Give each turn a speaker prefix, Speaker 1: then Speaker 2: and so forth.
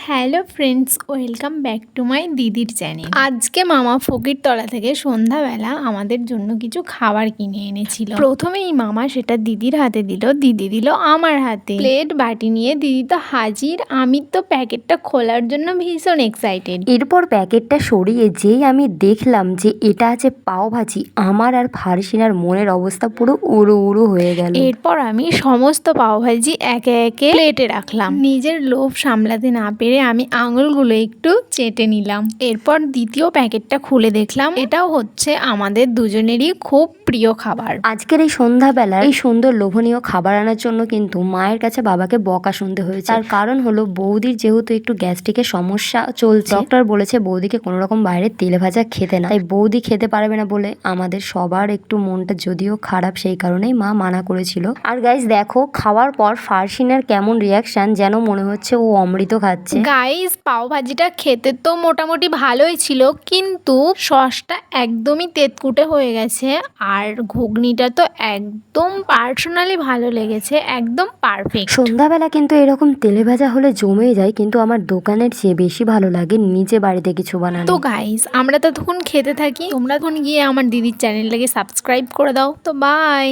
Speaker 1: Hello friends, welcome back to my দিদির channel. আজকে মামা ফকিরতলা থেকে সন্ধ্যাবেলা আমাদের জন্য কিছু খাবার কিনে এনেছিল। প্রথমেই মামা সেটা দিদির হাতে দিল, দিদি দিল আমার হাতে। প্লেট বাটি নিয়ে দিদি তো হাজির। আমি তো প্যাকেটটা খোলার জন্য ভীষণ এক্সাইটেড।
Speaker 2: এরপর প্যাকেটটা সরিয়ে যেই আমি দেখলাম যে এটা আছে পাও ভাজি, আমার আর ফারসিনার মনের অবস্থা পুরো উড়ু উড়ু হয়ে গেল।
Speaker 1: এরপর আমি সমস্ত পাওভাজি একে একে প্লেটে রাখলাম। নিজের লোভ সামলাতে না পেরে আমি আঙুলগুলো একটু চেটে নিলাম। এরপর দ্বিতীয় প্যাকেটটা খুলে দেখলাম এটাও হচ্ছে আমাদের দুজনেরই খুব প্রিয় খাবার।
Speaker 2: আজকের এই সন্ধ্যাবেলায় এই সুন্দর লোভনীয় খাবার আনার জন্য কিন্তু মায়ের কাছে বাবাকে বকা শুনতে হয়েছে। তার কারণ হলো বৌদির যেহেতু একটু গ্যাস্ট্রিকের সমস্যা চলছে, ডক্টর বলেছে বৌদিকে কোনো রকম বাইরে তেলে ভাজা খেতে না। তাই বৌদি খেতে পারবে না বলে আমাদের সবার একটু মনটা যদিও খারাপ, সেই কারণেই মা মানা করেছিল। আর গাইস দেখো, খাওয়ার পর ফারসিনার কেমন রিয়াকশন, যেন মনে হচ্ছে ও অমৃত খাচ্ছে।
Speaker 1: গাইস, পাওভাজিটা খেতে তো মোটামুটি ভালোই ছিল, কিন্তু সসটা একদমই তেতকুটে হয়ে গেছে। আর ঘুগনিটা তো একদম পার্সোনালি ভালো লেগেছে, একদম পারফেক্ট।
Speaker 2: সন্ধ্যাবেলা কিন্তু এরকম তেলে ভাজা হলে জমে যায়, কিন্তু আমার দোকানের চেয়ে বেশি ভালো লাগে নিজে বাড়িতে কিছু বানানো।
Speaker 1: তো গাইস, আমরা ততক্ষণ খেতে থাকি, তোমরা তখন গিয়ে আমার দিদির চ্যানেলটাকে সাবস্ক্রাইব করে দাও। তো বাই।